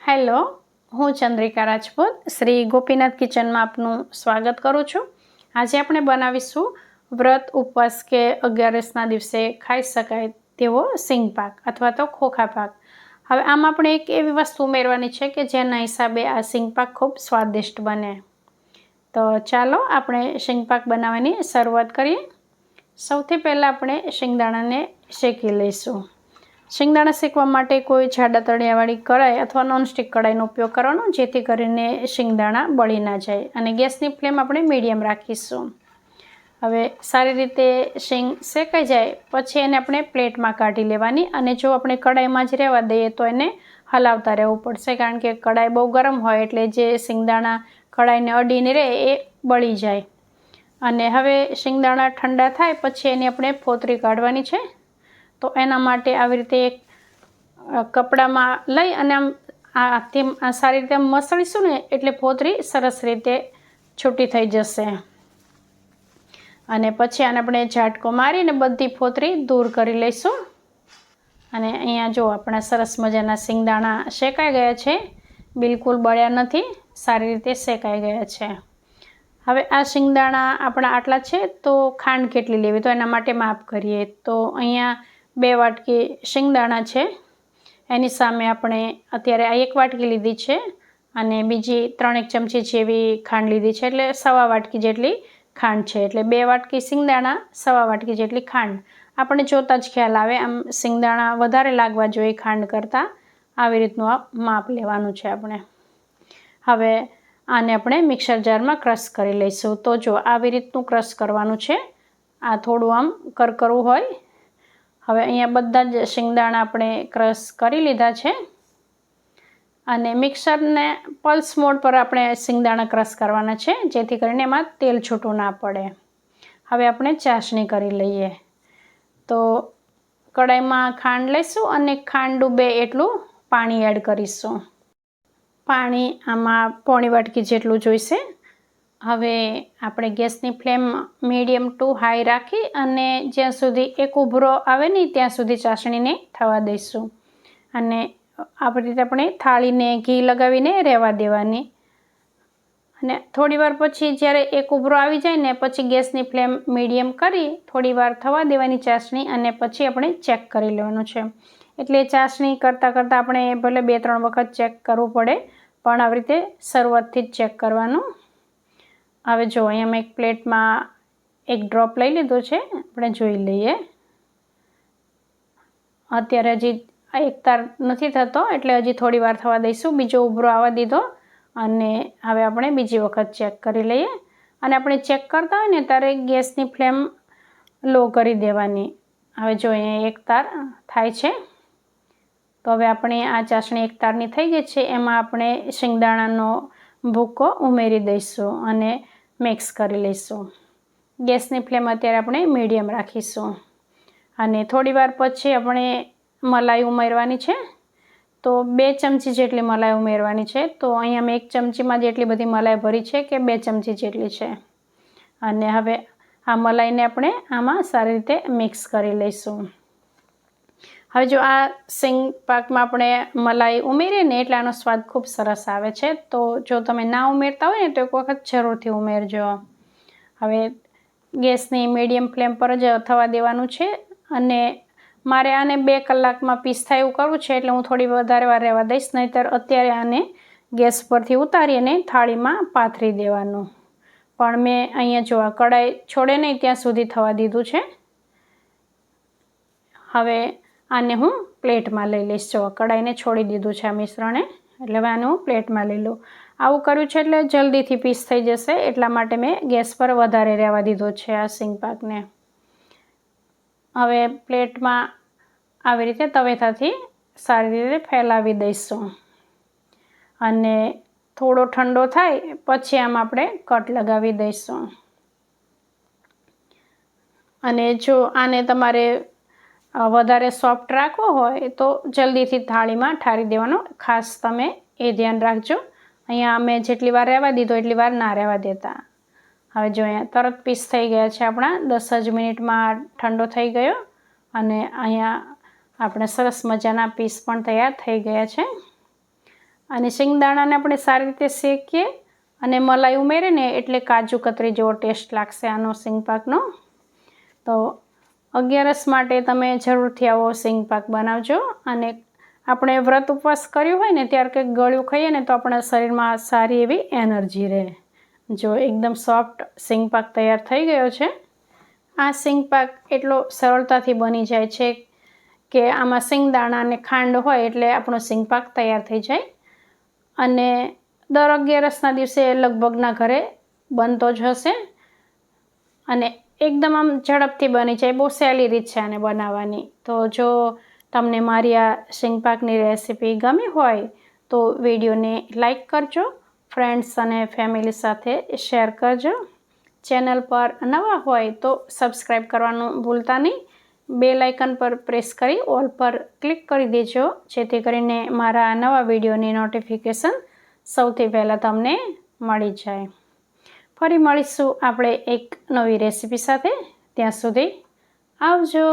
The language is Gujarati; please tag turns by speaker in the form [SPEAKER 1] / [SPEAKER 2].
[SPEAKER 1] હેલો, હું ચંદ્રિકા રાજપૂત શ્રી ગોપીનાથ કિચનમાં આપનું સ્વાગત કરું છું. આજે આપણે બનાવીશું વ્રત ઉપવાસ કે અગિયારસના દિવસે ખાઈ શકાય તેવો સિંગ પાક અથવા તો ખોખા પાક. હવે આમાં આપણે એક એવી વસ્તુ ઉમેરવાની છે કે જેના હિસાબે આ સિંગ પાક ખૂબ સ્વાદિષ્ટ બને. તો ચાલો આપણે સિંગ પાક બનાવવાની શરૂઆત કરીએ. સૌથી પહેલાં આપણે શિંગદાણાને શેકી લઈશું. શિંગદાણા શેકવા માટે કોઈ જાડા તળિયાવાળી કઢાઈ અથવા નોનસ્ટિક કઢાઈનો ઉપયોગ કરવાનો, જેથી કરીને શિંગદાણા બળી ના જાય. અને ગેસની ફ્લેમ આપણે મીડિયમ રાખીશું. હવે સારી રીતે શીંગ શેકાઈ જાય પછી એને આપણે પ્લેટમાં કાઢી લેવાની. અને જો આપણે કઢાઈમાં જ રહેવા દઈએ તો એને હલાવતા રહેવું પડશે, કારણ કે કઢાઈ બહુ ગરમ હોય એટલે જે શિંગદાણા કઢાઈને અડીને રહે એ બળી જાય. અને હવે શિંગદાણા ઠંડા થાય પછી એની આપણે ફોતરી કાઢવાની છે. તો એના માટે આવી રીતે એક કપડામાં લઈ અને આમ સારી રીતે મસળીશું ને એટલે ફોતરી સરસ રીતે છૂટી થઈ જશે. અને પછી આને આપણે ઝાટકો મારીને બધી ફોતરી દૂર કરી લઈશું. અને અહીંયા જો આપણા સરસ મજાના શિંગદાણા શેકાઈ ગયા છે, બિલકુલ બળ્યા નથી, સારી રીતે શેકાઈ ગયા છે. હવે આ શિંગદાણા આપણા આટલા છે તો ખાંડ કેટલી લેવી, તો એના માટે માપ કરીએ. તો અહીંયા 2 વાટકી શિંગદાણા છે, એની સામે આપણે અત્યારે આ 1 વાટકી લીધી છે અને બીજી 3 ચમચી જેવી ખાંડ લીધી છે, એટલે 1.25 વાટકી જેટલી ખાંડ છે. એટલે 2 વાટકી શિંગદાણા, 1.25 વાટકી જેટલી ખાંડ. આપણે જોતા જ ખ્યાલ આવે, આમ શિંગદાણા વધારે લાગવા જોઈએ ખાંડ કરતાં. આવી રીતનું આ માપ લેવાનું છે આપણે. હવે આને આપણે મિક્સર જારમાં ક્રશ કરી લઈશું. તો જો આવી રીતનું ક્રશ કરવાનું છે, આ થોડું આમ કરકરું હોય. હવે અહીંયા બધા જ શિંગદાણા આપણે ક્રશ કરી લીધા છે અને મિક્સરને પલ્સ મોડ પર આપણે શિંગદાણા ક્રશ કરવાના છે, જેથી કરીને એમાં તેલ છૂટું ના પડે. હવે આપણે ચાસણી કરી લઈએ. તો કઢાઈમાં ખાંડ લઈશું અને ખાંડ ડૂબે એટલું પાણી એડ કરીશું. પાણી આમાં 1.25 વાટકી જેટલું જોઈશે. હવે આપણે ગેસની ફ્લેમ મીડિયમ ટુ હાઈ રાખી અને જ્યાં સુધી એક ઉભરો આવે નહીં ત્યાં સુધી ચાસણીને થવા દઈશું. અને આવી રીતે આપણે થાળીને ઘી લગાવીને રહેવા દેવાની. અને થોડીવાર પછી જ્યારે એક ઉભરો આવી જાય ને પછી ગેસની ફ્લેમ મીડિયમ કરી થોડીવાર થવા દેવાની ચાસણી, અને પછી આપણે ચેક કરી લેવાનું છે. એટલે ચાસણી કરતાં આપણે ભલે 2-3 વખત ચેક કરવું પડે, પણ આવી રીતે શરૂઆતથી જ ચેક કરવાનું. હવે જો અહીંયા મેં એક પ્લેટમાં 1 ડ્રોપ લઈ લીધો છે, આપણે જોઈ લઈએ. અત્યારે હજી એકતાર નથી થતો એટલે હજી થોડી વાર થવા દઈશું. બીજો ઉભરો આવવા દીધો અને હવે આપણે બીજી વખત ચેક કરી લઈએ. અને આપણે ચેક કરતા હોય ને ત્યારે ગેસની ફ્લેમ લો કરી દેવાની. હવે જો અહીંયા 1 તાર થાય છે. તો હવે આપણે આ ચાસણી 1 તારની થઈ ગઈ છે, એમાં આપણે શિંગદાણાનો ભૂકો ઉમેરી દઈશું અને મિક્સ કરી લઈશું. ગેસની ફ્લેમ અત્યારે આપણે મીડિયમ રાખીશું. અને થોડીવાર પછી આપણે મલાઈ ઉમેરવાની છે. તો 2 ચમચી જેટલી મલાઈ ઉમેરવાની છે. તો અહીંયા મેં 1 ચમચીમાં જેટલી બધી મલાઈ ભરી છે કે 2 ચમચી જેટલી છે. અને હવે આ મલાઈને આપણે આમાં સારી રીતે મિક્સ કરી લઈશું. હવે જો આ સિંગ પાકમાં આપણે મલાઈ ઉમેરીએ ને એટલે આનો સ્વાદ ખૂબ સરસ આવે છે. તો જો તમે ના ઉમેરતા હોય ને તો એક વખત જરૂરથી ઉમેરજો. હવે ગેસની મીડિયમ ફ્લેમ પર જ થવા દેવાનું છે. અને મારે આને 2 કલાકમાં પીસ થાય એવું કરવું છે, એટલે હું થોડી વધારે વાર રહેવા દઈશ, નહીંતર અત્યારે આને ગેસ પરથી ઉતારી અને થાળીમાં પાથરી દેવાનું. પણ મેં અહીંયા જો આ કઢાઈ છોડે નહીં ત્યાં સુધી થવા દીધું છે. હવે આને હું પ્લેટમાં લઈ લઈશ. જો કઢાઈને છોડી દીધું છે આ મિશ્રણે, એટલે હવે આને હું પ્લેટમાં લઈ લઉં. આવું કર્યું છે એટલે જલ્દીથી પીસ થઈ જશે, એટલા માટે મેં ગેસ પર વધારે રહેવા દીધો છે આ સિંગ પાકને. હવે પ્લેટમાં આવી રીતે તવેથાથી સારી રીતે ફેલાવી દઈશું. અને થોડો ઠંડો થાય પછી આમાં આપણે કટ લગાવી દઈશું. અને જો આને તમારે વધારે સોફ્ટ રાખવો હોય તો જલ્દીથી થાળીમાં ઠારી દેવાનો. ખાસ તમે એ ધ્યાન રાખજો. અહીંયા મેં જેટલી વાર રહેવા દીધો એટલી વાર ના રહેવા દેતા. હવે જો અહીંયા તરત પીસ થઈ ગયા છે આપણા. 10 જ મિનિટમાં ઠંડો થઈ ગયો અને અહીંયા આપણે સરસ મજાના પીસ પણ તૈયાર થઈ ગયા છે. અને શિંગદાણાને આપણે સારી રીતે શેકીએ અને મલાઈ ઉમેરીને એટલે કાજુ કતરી જેવો ટેસ્ટ લાગશે આનો સિંગપાકનો. તો 11 માટે તમે જરૂરથી આવો સિંગપાક બનાવજો. અને આપણે વ્રત ઉપવાસ કર્યું હોય ને ત્યારે કંઈક ગળ્યું ખાઈએ ને તો આપણા શરીરમાં સારી એવી એનર્જી રહે. જો એકદમ સોફ્ટ સિંગપાક તૈયાર થઈ ગયો છે. આ સિંગપાક એટલો સરળતાથી બની જાય છે કે આમાં સિંગદાણા અને ખાંડ હોય એટલે આપણો સિંગપાક તૈયાર થઈ જાય. અને દર 11ના દિવસે લગભગના ઘરે બનતો જ હશે. અને એકદમ આમ ઝડપથી બની જાય. બહુ સહેલી રીત છે આને બનાવવાની. તો જો તમને મારી આ સિંગપાકની રેસીપી ગમી હોય તો વિડીયોને લાઈક કરજો, ફ્રેન્ડ્સ અને ફેમિલી સાથે શેર કરજો. ચેનલ પર નવા હોય તો સબસ્ક્રાઈબ કરવાનું ભૂલતા નહીં. બેલ આઇકન પર પ્રેસ કરી ઓલ પર ક્લિક કરી દેજો, જેથી કરીને મારા નવા વિડીયોની નોટિફિકેશન સૌથી પહેલાં તમને મળી જાય. ફરી મળીશું આપણે એક નવી રેસીપી સાથે. ત્યાં સુધી આવજો.